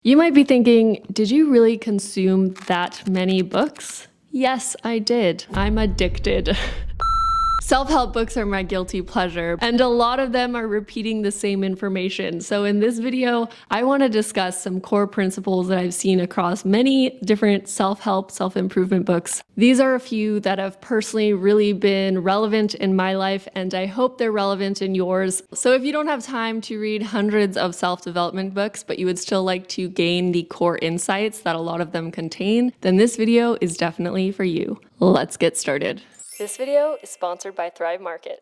You might be thinking, did you really consume that many books? Yes, I did. I'm addicted. Self-help books are my guilty pleasure, and a lot of them are repeating the same information. So in this video, I want to discuss some core principles that I've seen across many different self-help, self-improvement books. These are a few that have personally really been relevant in my life, and I hope they're relevant in yours. So if you don't have time to read hundreds of self-development books, but you would still like to gain the core insights that a lot of them contain, then this video is definitely for you. Let's get started. This video is sponsored by Thrive Market.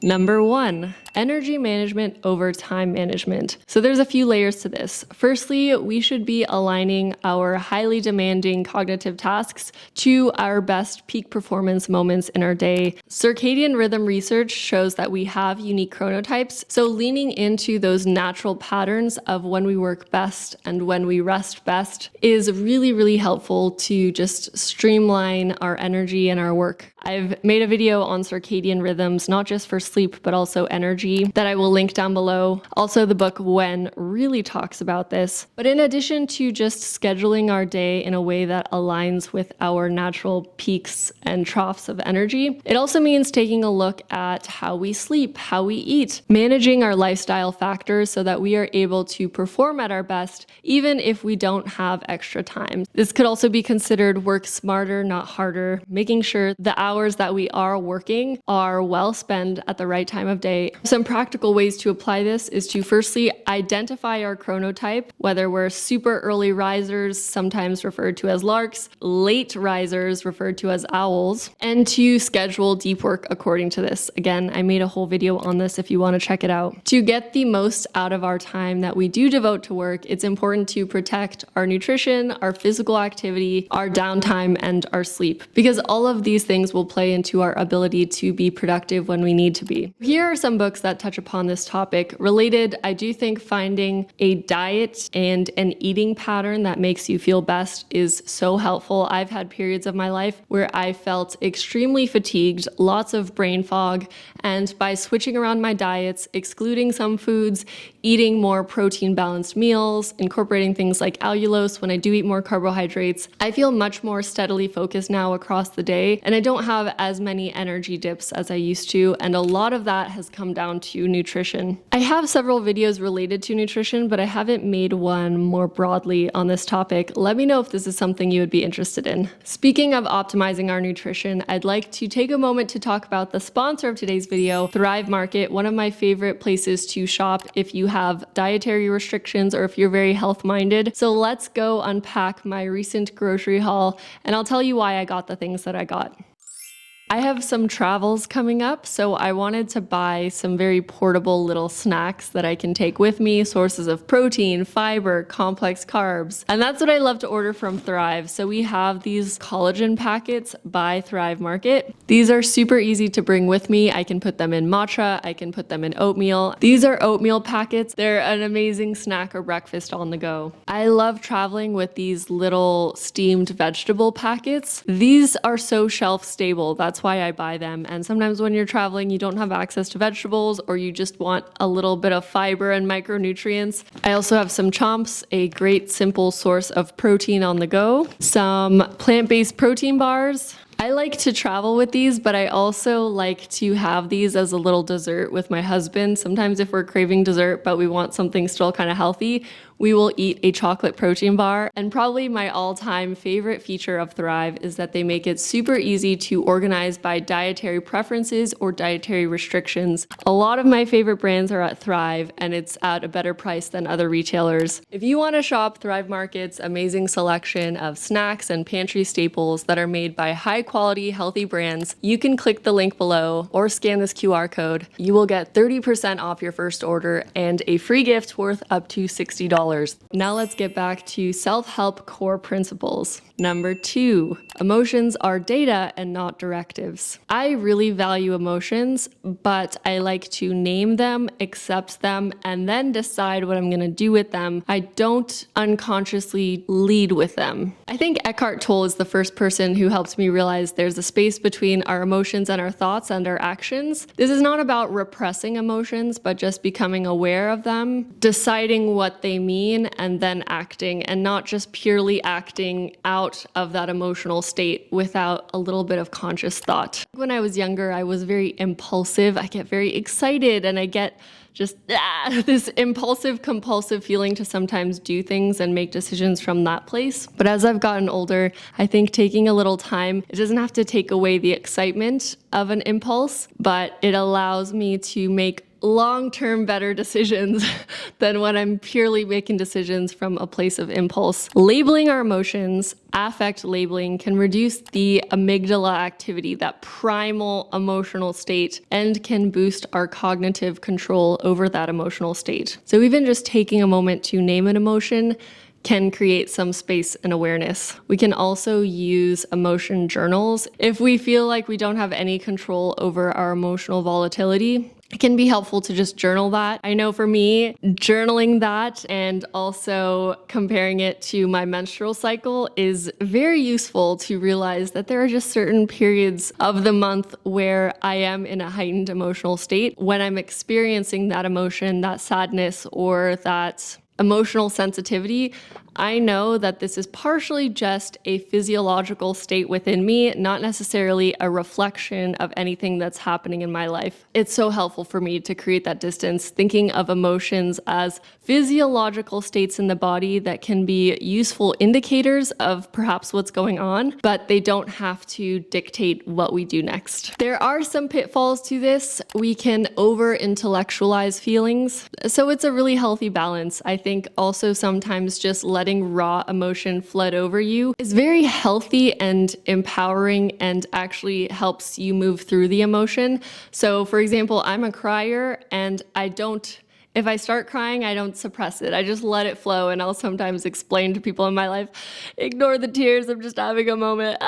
Number 1, energy management over time management. So there's a few layers to this. Firstly, we should be aligning our highly demanding cognitive tasks to our best peak performance moments in our day. Circadian rhythm research shows that we have unique chronotypes, so leaning into those natural patterns of when we work best and when we rest best is really, really helpful to just streamline our energy and our work. I've made a video on circadian rhythms, not just for sleep, but also energy, that I will link down below. Also, the book When really talks about this. But in addition to just scheduling our day in a way that aligns with our natural peaks and troughs of energy, it also means taking a look at how we sleep, how we eat, managing our lifestyle factors so that we are able to perform at our best, even if we don't have extra time. This could also be considered work smarter, not harder, making sure the hours that we are working are well spent at the right time of day. Some practical ways to apply this is to firstly identify our chronotype, whether we're super early risers, sometimes referred to as larks, late risers, referred to as owls, and to schedule deep work according to this. Again, I made a whole video on this if you want to check it out. To get the most out of our time that we do devote to work, it's important to protect our nutrition, our physical activity, our downtime, and our sleep, because all of these things will play into our ability to be productive when we need to be. Here are some books that touch upon this topic. Related, I do think finding a diet and an eating pattern that makes you feel best is so helpful. I've had periods of my life where I felt extremely fatigued, lots of brain fog, and by switching around my diets, excluding some foods, eating more protein balanced meals, incorporating things like allulose when I do eat more carbohydrates, I feel much more steadily focused now across the day, and I don't have as many energy dips as I used to, and a lot of that has come down to nutrition. I have several videos related to nutrition, but I haven't made one more broadly on this topic. Let me know if this is something you would be interested in. Speaking of optimizing our nutrition, I'd like to take a moment to talk about the sponsor of today's video, Thrive Market, one of my favorite places to shop if you have dietary restrictions or if you're very health-minded. So let's go unpack my recent grocery haul, and I'll tell you why I got the things that I got. I have some travels coming up, so I wanted to buy some very portable little snacks that I can take with me, sources of protein, fiber, complex carbs, and that's what I love to order from Thrive. So we have these collagen packets by Thrive Market. These are super easy to bring with me. I can put them in matcha, I can put them in oatmeal. These are oatmeal packets. They're an amazing snack or breakfast on the go. I love traveling with these little steamed vegetable packets. These are so shelf stable. That's why I buy them. And sometimes when you're traveling, you don't have access to vegetables, or you just want a little bit of fiber and micronutrients. I also have some chomps, a great simple source of protein on the go, some plant-based protein bars. I like to travel with these, but I also like to have these as a little dessert with my husband. Sometimes if we're craving dessert, but we want something still kind of healthy, we will eat a chocolate protein bar. And probably my all-time favorite feature of Thrive is that they make it super easy to organize by dietary preferences or dietary restrictions. A lot of my favorite brands are at Thrive, and it's at a better price than other retailers. If you want to shop Thrive Market's amazing selection of snacks and pantry staples that are made by high-quality, healthy brands, you can click the link below or scan this QR code. You will get 30% off your first order and a free gift worth up to $60. Now let's get back to self-help core principles. Number 2, emotions are data and not directives. I really value emotions, but I like to name them, accept them, and then decide what I'm gonna do with them. I don't unconsciously lead with them. I think Eckhart Tolle is the first person who helped me realize there's a space between our emotions and our thoughts and our actions. This is not about repressing emotions, but just becoming aware of them, deciding what they mean mean and then acting, and not just purely acting out of that emotional state without a little bit of conscious thought. When I was younger, I was very impulsive. I get very excited and I get just this impulsive, compulsive feeling to sometimes do things and make decisions from that place. But as I've gotten older, I think taking a little time, it doesn't have to take away the excitement of an impulse, but it allows me to make long-term better decisions than when I'm purely making decisions from a place of impulse. Labeling our emotions, affect labeling, can reduce the amygdala activity, that primal emotional state, and can boost our cognitive control over that emotional state. So even just taking a moment to name an emotion can create some space and awareness. We can also use emotion journals. If we feel like we don't have any control over our emotional volatility, it can be helpful to just journal that. I know for me, journaling that and also comparing it to my menstrual cycle is very useful to realize that there are just certain periods of the month where I am in a heightened emotional state. When I'm experiencing that emotion, that sadness, or that emotional sensitivity, I know that this is partially just a physiological state within me, not necessarily a reflection of anything that's happening in my life. It's so helpful for me to create that distance, thinking of emotions as physiological states in the body that can be useful indicators of perhaps what's going on, but they don't have to dictate what we do next. There are some pitfalls to this. We can over-intellectualize feelings, so it's a really healthy balance. I think also sometimes just letting raw emotion flood over you is very healthy and empowering and actually helps you move through the emotion. So for example, I'm a crier and if I start crying, I don't suppress it. I just let it flow, and I'll sometimes explain to people in my life, ignore the tears, I'm just having a moment.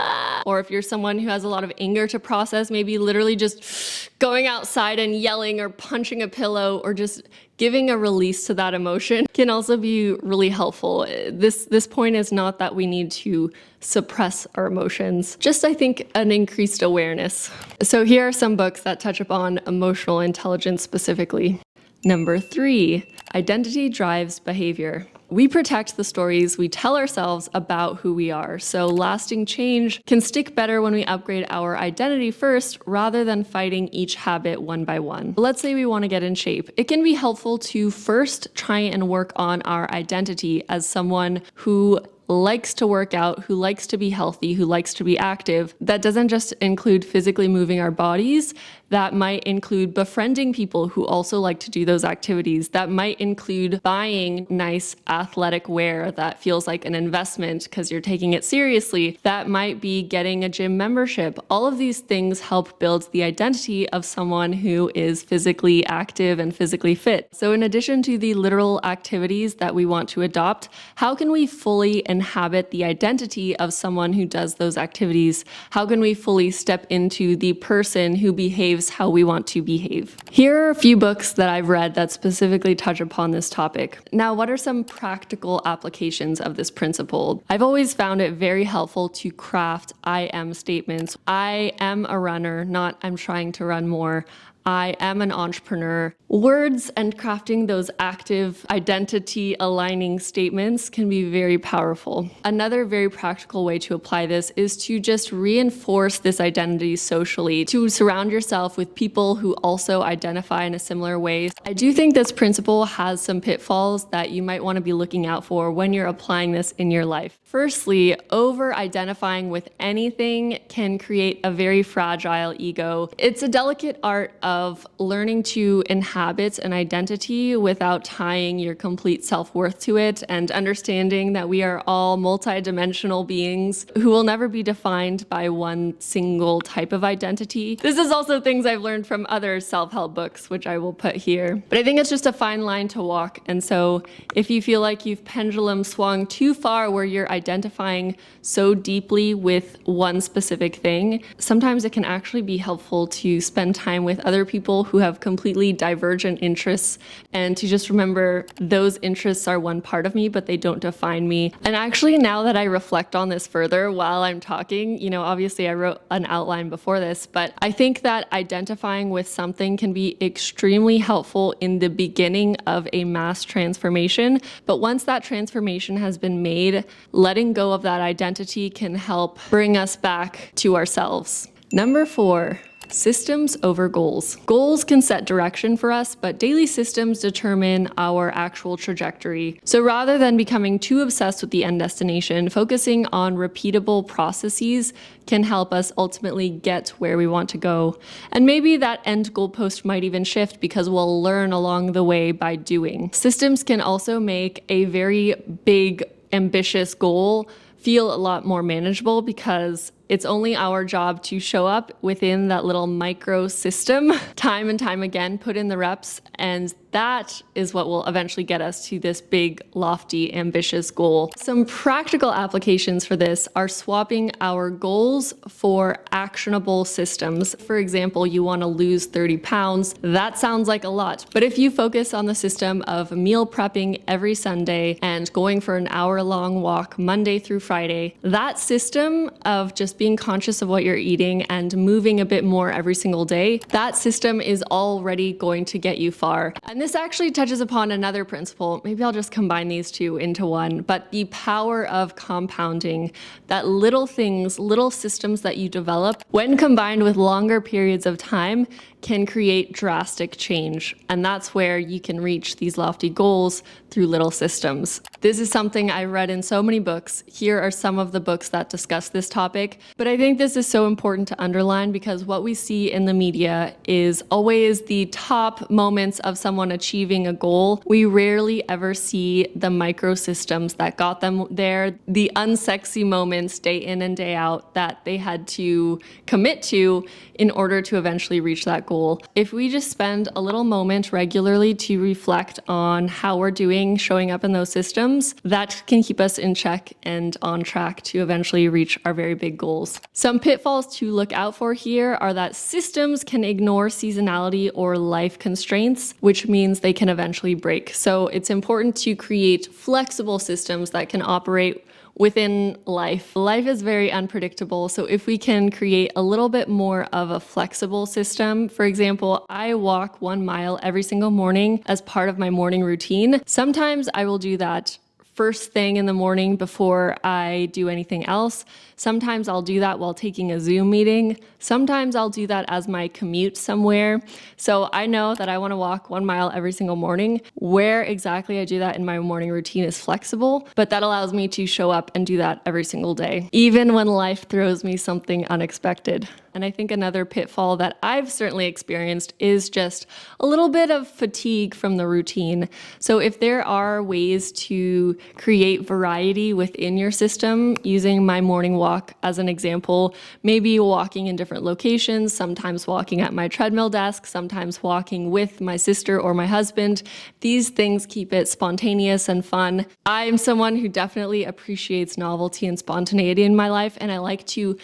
Or if you're someone who has a lot of anger to process, maybe literally just going outside and yelling or punching a pillow or just giving a release to that emotion can also be really helpful. This point is not that we need to suppress our emotions, just I think an increased awareness. So here are some books that touch upon emotional intelligence specifically. Number 3, identity drives behavior. We protect the stories we tell ourselves about who we are, so lasting change can stick better when we upgrade our identity first rather than fighting each habit one by one. Let's say we want to get in shape. It can be helpful to first try and work on our identity as someone who likes to work out, who likes to be healthy, who likes to be active. That doesn't just include physically moving our bodies. That might include befriending people who also like to do those activities. That might include buying nice athletic wear that feels like an investment because you're taking it seriously. That might be getting a gym membership. All of these things help build the identity of someone who is physically active and physically fit. So in addition to the literal activities that we want to adopt, how can we fully inhabit the identity of someone who does those activities? How can we fully step into the person who behaves how we want to behave? Here are a few books that I've read that specifically touch upon this topic. Now, what are some practical applications of this principle? I've always found it very helpful to craft I am statements. I am a runner, not I'm trying to run more. I am an entrepreneur. Words and crafting those active identity aligning statements can be very powerful. Another very practical way to apply this is to just reinforce this identity socially, to surround yourself with people who also identify in a similar way. I do think this principle has some pitfalls that you might want to be looking out for when you're applying this in your life. Firstly, over-identifying with anything can create a very fragile ego. It's a delicate art of learning to inhabit an identity without tying your complete self-worth to it, and understanding that we are all multidimensional beings who will never be defined by one single type of identity. This is also things I've learned from other self-help books, which I will put here. But I think it's just a fine line to walk, and so if you feel like you've pendulum swung too far where you're identifying so deeply with one specific thing, sometimes it can actually be helpful to spend time with other people who have completely divergent interests, and to just remember those interests are one part of me, but they don't define me. And actually, now that I reflect on this further while I'm talking, obviously I wrote an outline before this, but I think that identifying with something can be extremely helpful in the beginning of a mass transformation. But once that transformation has been made, letting go of that identity can help bring us back to ourselves. Number 4. Systems over goals. Goals can set direction for us, but daily systems determine our actual trajectory. So rather than becoming too obsessed with the end destination, focusing on repeatable processes can help us ultimately get where we want to go. And maybe that end goalpost might even shift because we'll learn along the way by doing. Systems can also make a very big, ambitious goal feel a lot more manageable because it's only our job to show up within that little micro system time and time again, put in the reps, and that is what will eventually get us to this big, lofty, ambitious goal. Some practical applications for this are swapping our goals for actionable systems. For example, you want to lose 30 pounds. That sounds like a lot, but if you focus on the system of meal prepping every Sunday and going for an hour-long walk Monday through Friday, that system of just being conscious of what you're eating and moving a bit more every single day, that system is already going to get you far. And this actually touches upon another principle. Maybe I'll just combine these two into one, but the power of compounding, that little things, little systems that you develop, when combined with longer periods of time, can create drastic change. And that's where you can reach these lofty goals through little systems. This is something I read in so many books. Here are some of the books that discuss this topic. But I think this is so important to underline because what we see in the media is always the top moments of someone achieving a goal. We rarely ever see the micro systems that got them there, the unsexy moments day in and day out that they had to commit to in order to eventually reach that goal. If we just spend a little moment regularly to reflect on how we're doing showing up in those systems, that can keep us in check and on track to eventually reach our very big goals. Some pitfalls to look out for here are that systems can ignore seasonality or life constraints, which means they can eventually break. So it's important to create flexible systems that can operate within life. Life is very unpredictable, so if we can create a little bit more of a flexible system, for example, I walk 1 mile every single morning as part of my morning routine. Sometimes I will do that first thing in the morning before I do anything else. Sometimes I'll do that while taking a Zoom meeting. Sometimes I'll do that as my commute somewhere. So I know that I want to walk 1 mile every single morning. Where exactly I do that in my morning routine is flexible, but that allows me to show up and do that every single day, even when life throws me something unexpected. And I think another pitfall that I've certainly experienced is just a little bit of fatigue from the routine. So if there are ways to create variety within your system, using my morning walk as an example, maybe walking in different locations, sometimes walking at my treadmill desk, sometimes walking with my sister or my husband, these things keep it spontaneous and fun. I'm someone who definitely appreciates novelty and spontaneity in my life, and I like to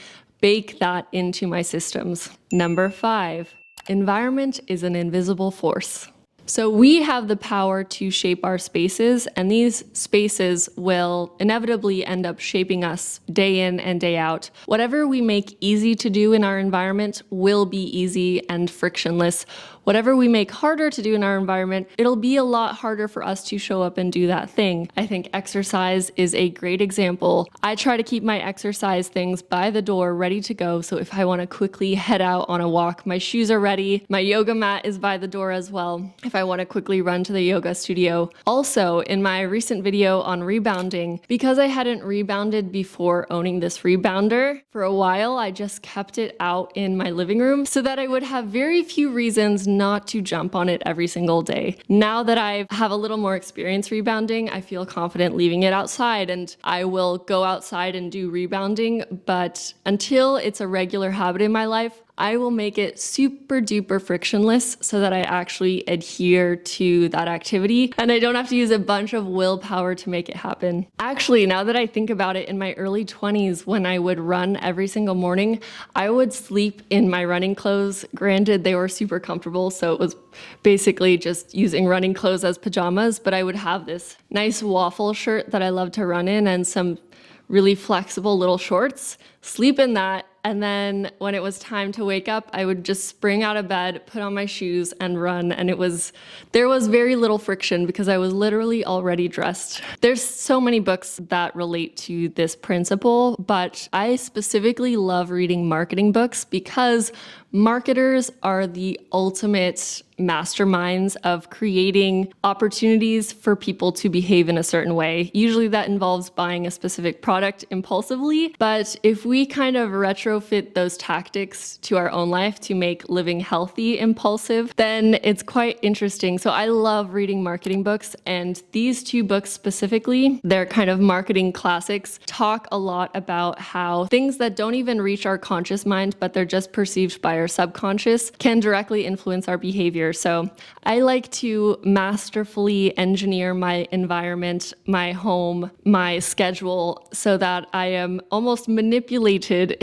bake that into my systems. Number 5, environment is an invisible force. So we have the power to shape our spaces, and these spaces will inevitably end up shaping us day in and day out. Whatever we make easy to do in our environment will be easy and frictionless. Whatever we make harder to do in our environment, it'll be a lot harder for us to show up and do that thing. I think exercise is a great example. I try to keep my exercise things by the door ready to go, so if I want to quickly head out on a walk, my shoes are ready. My yoga mat is by the door as well, if I want to quickly run to the yoga studio. Also, in my recent video on rebounding, because I hadn't rebounded before owning this rebounder, for a while I just kept it out in my living room so that I would have very few reasons not to jump on it every single day. Now that I have a little more experience rebounding, I feel confident leaving it outside, and I will go outside and do rebounding, but until it's a regular habit in my life, I will make it super duper frictionless so that I actually adhere to that activity and I don't have to use a bunch of willpower to make it happen. Actually, now that I think about it, in my early 20s, when I would run every single morning, I would sleep in my running clothes. Granted, they were super comfortable, so it was basically just using running clothes as pajamas, but I would have this nice waffle shirt that I love to run in and some really flexible little shorts, sleep in that, and then when it was time to wake up, I would just spring out of bed, put on my shoes, and run. And there was very little friction because I was literally already dressed. There's so many books that relate to this principle, but I specifically love reading marketing books because marketers are the ultimate masterminds of creating opportunities for people to behave in a certain way. Usually that involves buying a specific product impulsively, but if we kind of retrofit those tactics to our own life to make living healthy impulsive, then it's quite interesting. So I love reading marketing books, and these two books specifically, they're kind of marketing classics, talk a lot about how things that don't even reach our conscious mind, but they're just perceived by our subconscious, can directly influence our behavior. So I like to masterfully engineer my environment, my home, my schedule, so that I am almost manipulated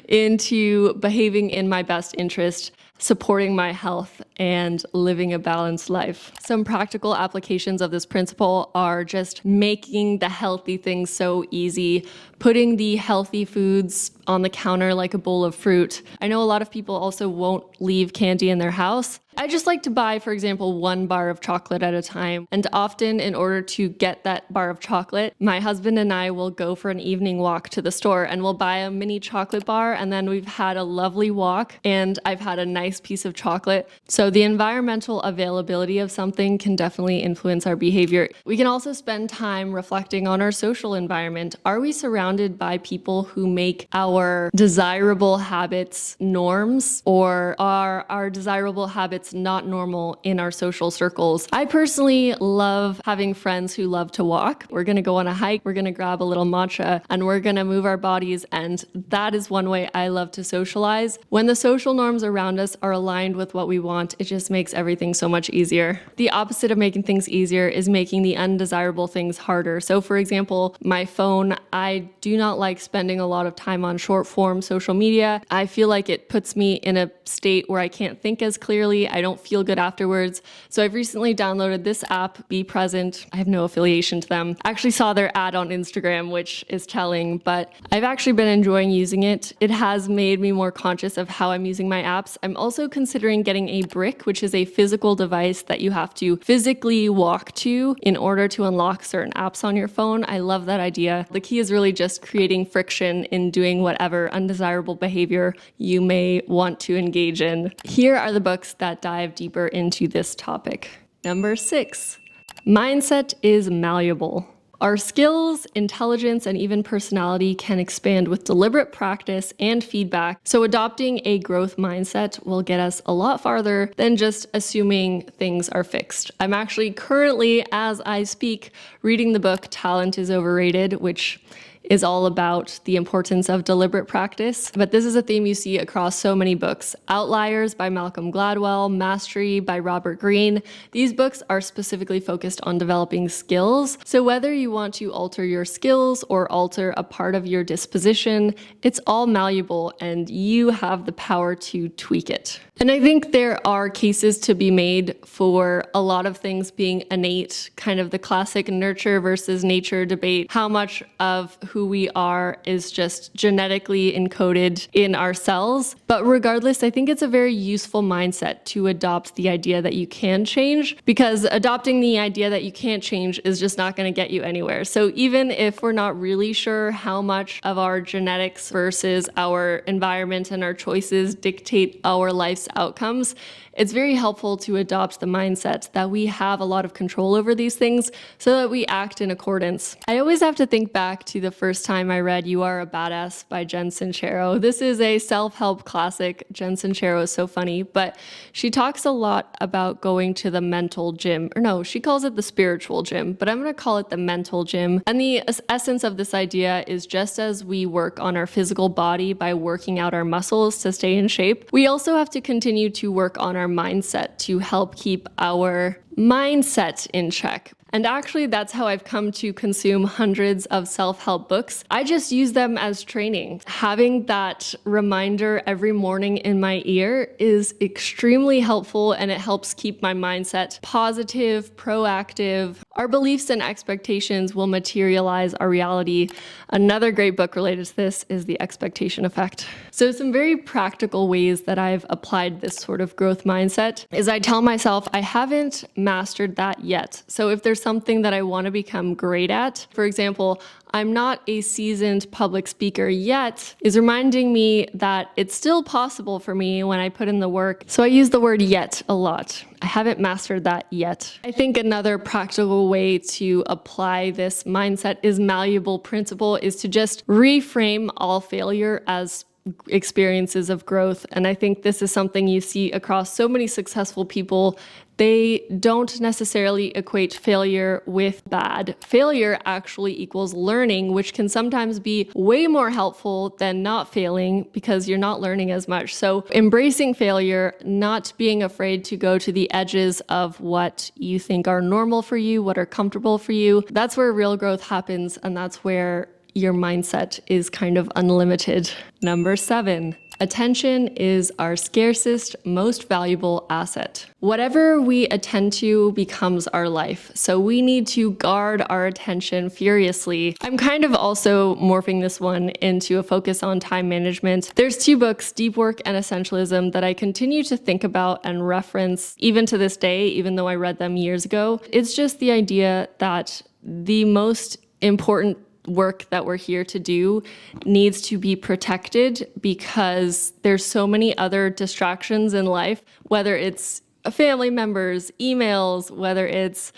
into behaving in my best interest, supporting my health, and living a balanced life. Some practical applications of this principle are just making the healthy things so easy, putting the healthy foods on the counter like a bowl of fruit. I know a lot of people also won't leave candy in their house. I just like to buy, for example, one bar of chocolate at a time. And often, in order to get that bar of chocolate, my husband and I will go for an evening walk to the store and we'll buy a mini chocolate bar. And then we've had a lovely walk and I've had a nice piece of chocolate. So the environmental availability of something can definitely influence our behavior. We can also spend time reflecting on our social environment. Are we surrounded by people who make our desirable habits norms, or are our desirable habits not normal in our social circles? I personally love having friends who love to walk. We're going to go on a hike, we're going to grab a little matcha, and we're going to move our bodies. And that is one way I love to socialize. When the social norms around us are aligned with what we want, it just makes everything so much easier. The opposite of making things easier is making the undesirable things harder. So for example, my phone, I do not like spending a lot of time on short form social media. I feel like it puts me in a state where I can't think as clearly. I don't feel good afterwards. So I've recently downloaded this app, Be Present. I have no affiliation to them. I actually saw their ad on Instagram, which is telling, but I've actually been enjoying using it. It has made me more conscious of how I'm using my apps. I'm also considering getting a brick, which is a physical device that you have to physically walk to in order to unlock certain apps on your phone. I love that idea. The key is really just creating friction in doing whatever undesirable behavior you may want to engage in. Here are the books that dive deeper into this topic. Number 6, Mindset is Malleable. Our skills, intelligence, and even personality can expand with deliberate practice and feedback. So adopting a growth mindset will get us a lot farther than just assuming things are fixed. I'm actually currently, as I speak, reading the book Talent is Overrated, which is all about the importance of deliberate practice. But this is a theme you see across so many books. Outliers by Malcolm Gladwell, Mastery by Robert Greene. These books are specifically focused on developing skills. So whether you want to alter your skills or alter a part of your disposition, it's all malleable and you have the power to tweak it. And I think there are cases to be made for a lot of things being innate, kind of the classic nurture versus nature debate. How much of who we are is just genetically encoded in our cells. But regardless, I think it's a very useful mindset to adopt the idea that you can change, because adopting the idea that you can't change is just not going to get you anywhere. So even if we're not really sure how much of our genetics versus our environment and our choices dictate our life's outcomes, it's very helpful to adopt the mindset that we have a lot of control over these things so that we we act in accordance. I always have to think back to the first time I read You Are a Badass by Jen Sincero. This is a self-help classic. Jen Sincero is so funny, but she talks a lot about going to the mental gym. Or no, she calls it the spiritual gym, but I'm going to call it the mental gym. And the essence of this idea is just as we work on our physical body by working out our muscles to stay in shape, we also have to continue to work on our mindset to help keep our mindset in check. And actually, that's how I've come to consume hundreds of self-help books. I just use them as training. Having that reminder every morning in my ear is extremely helpful, and it helps keep my mindset positive, proactive. Our beliefs and expectations will materialize our reality. Another great book related to this is The Expectation Effect. So some very practical ways that I've applied this sort of growth mindset is I tell myself I haven't mastered that yet. So if there's something that I want to become great at, for example, I'm not a seasoned public speaker yet, is reminding me that it's still possible for me when I put in the work. So I use the word yet a lot. I haven't mastered that yet. I think another practical way to apply this mindset is malleable principle is to just reframe all failure as experiences of growth. And I think this is something you see across so many successful people. They don't necessarily equate failure with bad. Failure actually equals learning, which can sometimes be way more helpful than not failing because you're not learning as much. So embracing failure, not being afraid to go to the edges of what you think are normal for you, what are comfortable for you, that's where real growth happens, and that's where your mindset is kind of unlimited. Number 7, attention is our scarcest, most valuable asset. Whatever we attend to becomes our life, so we need to guard our attention furiously. I'm kind of also morphing this one into a focus on time management. There's 2 books, Deep Work and Essentialism, that I continue to think about and reference even to this day, even though I read them years ago. It's just the idea that the most important work that we're here to do needs to be protected because there's so many other distractions in life, whether it's family members, emails, whether it's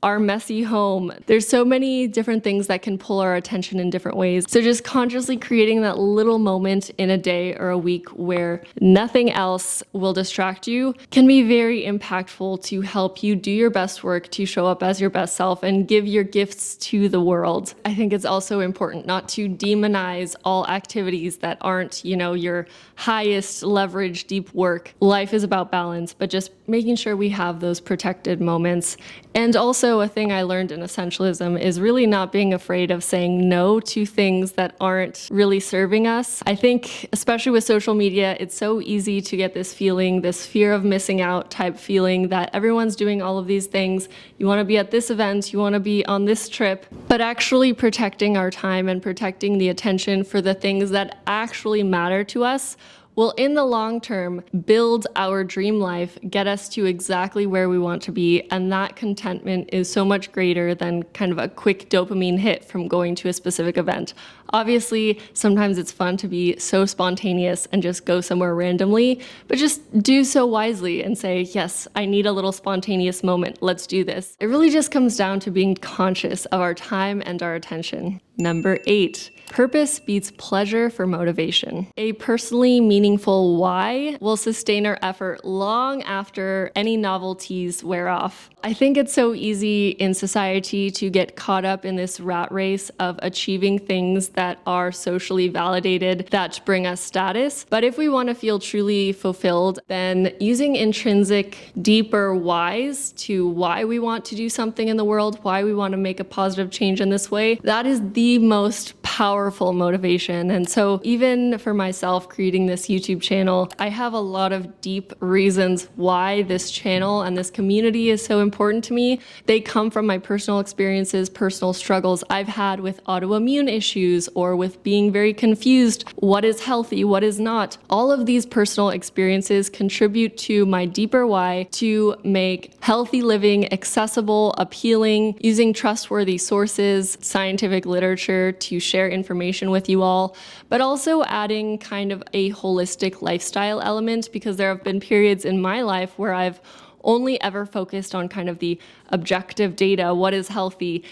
our messy home. There's so many different things that can pull our attention in different ways. So just consciously creating that little moment in a day or a week where nothing else will distract you can be very impactful to help you do your best work, to show up as your best self and give your gifts to the world. I think it's also important not to demonize all activities that aren't, your highest leverage deep work. Life is about balance, but just making sure we have those protected moments. And also a thing I learned in Essentialism is really not being afraid of saying no to things that aren't really serving us. I think, especially with social media, it's so easy to get this feeling, this fear of missing out type feeling that everyone's doing all of these things. You want to be at this event, you want to be on this trip, but actually protecting our time and protecting the attention for the things that actually matter to us will, in the long term, build our dream life, get us to exactly where we want to be, and that contentment is so much greater than kind of a quick dopamine hit from going to a specific event. Obviously, sometimes it's fun to be so spontaneous and just go somewhere randomly, but just do so wisely and say, yes, I need a little spontaneous moment, let's do this. It really just comes down to being conscious of our time and our attention. Number 8, purpose beats pleasure for motivation. A personally meaningful why will sustain our effort long after any novelties wear off. I think it's so easy in society to get caught up in this rat race of achieving things that are socially validated, that bring us status. But if we want to feel truly fulfilled, then using intrinsic, deeper whys to why we want to do something in the world, why we want to make a positive change in this way, that is the most powerful motivation. And so even for myself creating this YouTube channel, I have a lot of deep reasons why this channel and this community is so important to me. They come from my personal experiences, personal struggles I've had with autoimmune issues or with being very confused. What is healthy? What is not? All of these personal experiences contribute to my deeper why to make healthy living accessible, appealing, using trustworthy sources, scientific literature to share information with you all, but also adding kind of a holistic lifestyle element because there have been periods in my life where I've only ever focused on kind of the objective data, what is healthy.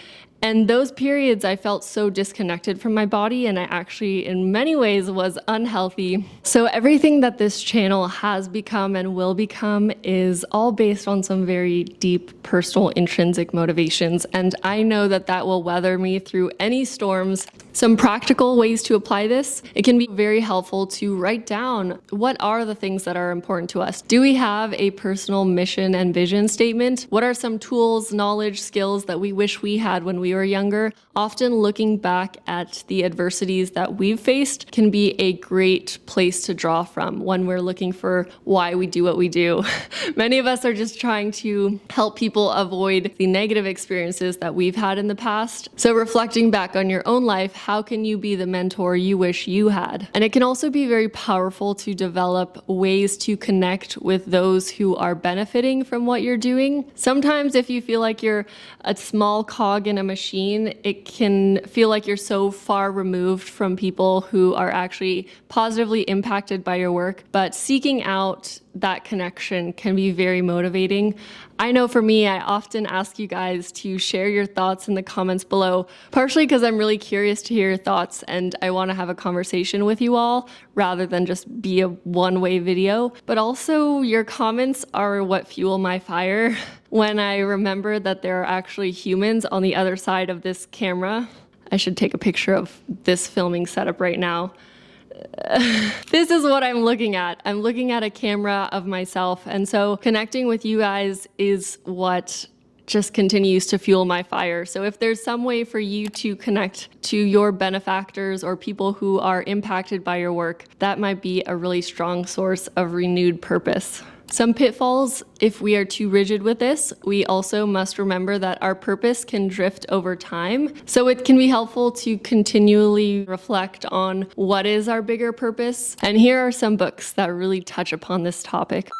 And those periods I felt so disconnected from my body, and I actually in many ways was unhealthy. So everything that this channel has become and will become is all based on some very deep personal intrinsic motivations. And I know that that will weather me through any storms. Some practical ways to apply this. It can be very helpful to write down what are the things that are important to us. Do we have a personal mission and vision statement? What are some tools, knowledge, skills that we wish we had when we were younger? Often looking back at the adversities that we've faced can be a great place to draw from when we're looking for why we do what we do. Many of us are just trying to help people avoid the negative experiences that we've had in the past. So reflecting back on your own life, how can you be the mentor you wish you had? And it can also be very powerful to develop ways to connect with those who are benefiting from what you're doing. Sometimes if you feel like you're a small cog in a machine, it can feel like you're so far removed from people who are actually positively impacted by your work. But seeking out that connection can be very motivating. I know for me, I often ask you guys to share your thoughts in the comments below, partially because I'm really curious to hear your thoughts and I want to have a conversation with you all rather than just be a one-way video. But also your comments are what fuel my fire when I remember that there are actually humans on the other side of this camera. I should take a picture of this filming setup right now. This is what I'm looking at. I'm looking at a camera of myself. And so connecting with you guys is what just continues to fuel my fire. So if there's some way for you to connect to your benefactors or people who are impacted by your work, that might be a really strong source of renewed purpose. Some pitfalls, if we are too rigid with this, we also must remember that our purpose can drift over time. So it can be helpful to continually reflect on what is our bigger purpose. And here are some books that really touch upon this topic.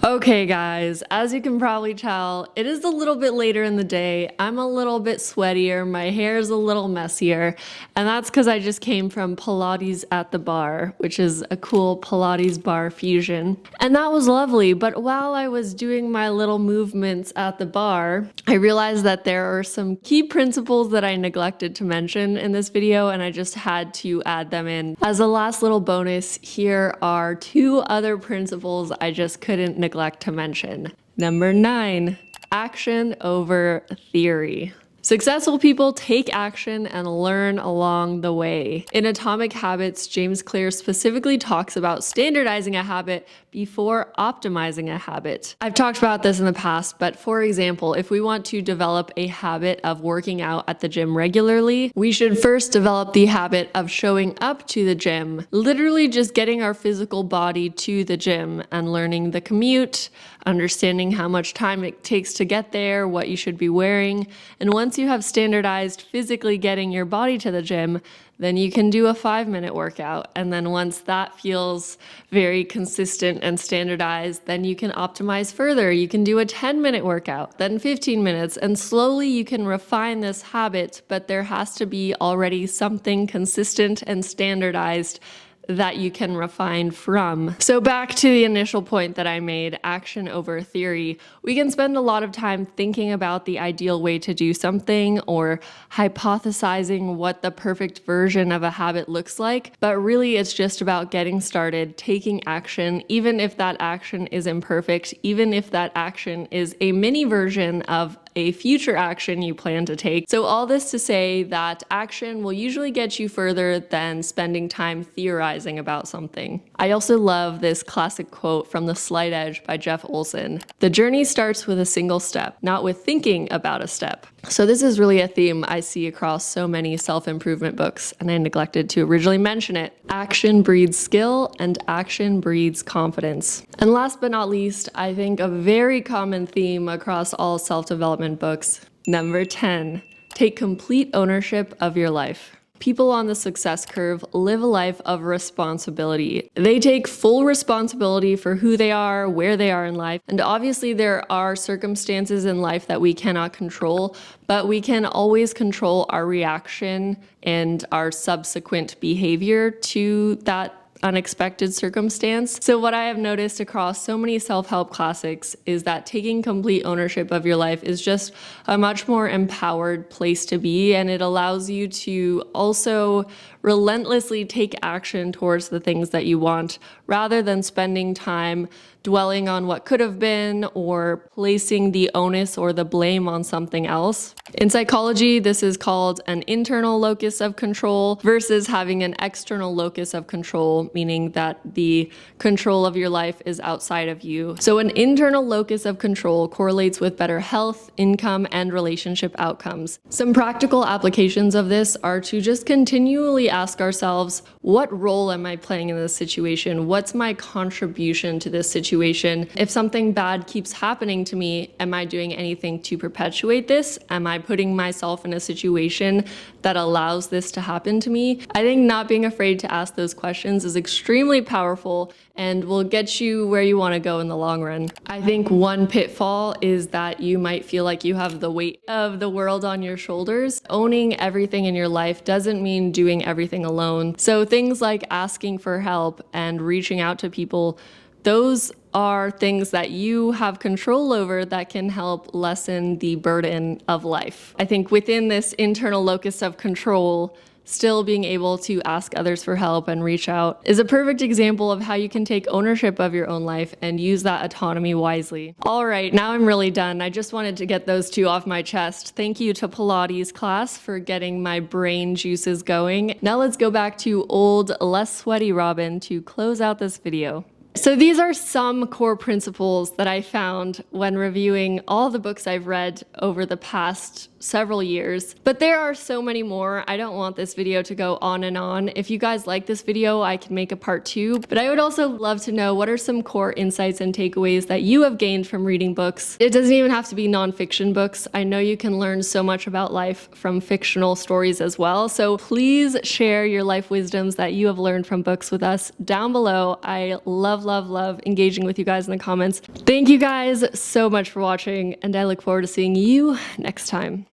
Okay guys, as you can probably tell, it is a little bit later in the day. I'm a little bit sweatier, my hair is a little messier, and that's because I just came from Pilates at the bar, which is a cool Pilates bar fusion. And that was lovely, but while I was doing my little movements at the bar, I realized that there are some key principles that I neglected to mention in this video, and I just had to add them in. As a last little bonus, here are 2 other principles I just couldn't neglect to mention. Number 9, action over theory. Successful people take action and learn along the way. In Atomic Habits, James Clear specifically talks about standardizing a habit before optimizing a habit. I've talked about this in the past, but for example, if we want to develop a habit of working out at the gym regularly, we should first develop the habit of showing up to the gym, literally just getting our physical body to the gym and learning the commute, understanding how much time it takes to get there, what you should be wearing. And once you have standardized physically getting your body to the gym, then you can do a 5-minute workout. And then once that feels very consistent and standardized, then you can optimize further. You can do a 10-minute workout, then 15 minutes, and slowly you can refine this habit, but there has to be already something consistent and standardized that you can refine from. So back to the initial point that I made, action over theory. We can spend a lot of time thinking about the ideal way to do something or hypothesizing what the perfect version of a habit looks like, but really it's just about getting started, taking action, even if that action is imperfect, even if that action is a mini version of a future action you plan to take. So all this to say that action will usually get you further than spending time theorizing about something. I also love this classic quote from The Slight Edge by Jeff Olson. The journey starts with a single step, not with thinking about a step. So this is really a theme I see across so many self-improvement books, and I neglected to originally mention it. Action breeds skill, and action breeds confidence. And last but not least, I think a very common theme across all self-development books. Number 10, take complete ownership of your life. People on the success curve live a life of responsibility. They take full responsibility for who they are, where they are in life, and obviously there are circumstances in life that we cannot control, but we can always control our reaction and our subsequent behavior to that unexpected circumstance. So what I have noticed across so many self-help classics is that taking complete ownership of your life is just a much more empowered place to be, and it allows you to also relentlessly take action towards the things that you want, rather than spending time dwelling on what could have been or placing the onus or the blame on something else. In psychology, this is called an internal locus of control versus having an external locus of control, meaning that the control of your life is outside of you. So an internal locus of control correlates with better health, income, and relationship outcomes. Some practical applications of this are to just continually ask ourselves, what role am I playing in this situation? What's my contribution to this situation? If something bad keeps happening to me, am I doing anything to perpetuate this? Am I putting myself in a situation that allows this to happen to me? I think not being afraid to ask those questions is extremely powerful and will get you where you want to go in the long run. I think one pitfall is that you might feel like you have the weight of the world on your shoulders. Owning everything in your life doesn't mean doing everything alone. So things like asking for help and reaching out to people, those are things that you have control over that can help lessen the burden of life. I think within this internal locus of control, still being able to ask others for help and reach out is a perfect example of how you can take ownership of your own life and use that autonomy wisely. All right, now I'm really done. I just wanted to get those two off my chest. Thank you to Pilates class for getting my brain juices going. Now let's go back to old, less sweaty Robin to close out this video. So these are some core principles that I found when reviewing all the books I've read over the past several years, but there are so many more. I don't want this video to go on and on. If you guys like this video, I can make a part 2, but I would also love to know what are some core insights and takeaways that you have gained from reading books. It doesn't even have to be nonfiction books. I know you can learn so much about life from fictional stories as well, so please share your life wisdoms that you have learned from books with us down below. I love engaging with you guys in the comments. Thank you guys so much for watching, and I look forward to seeing you next time.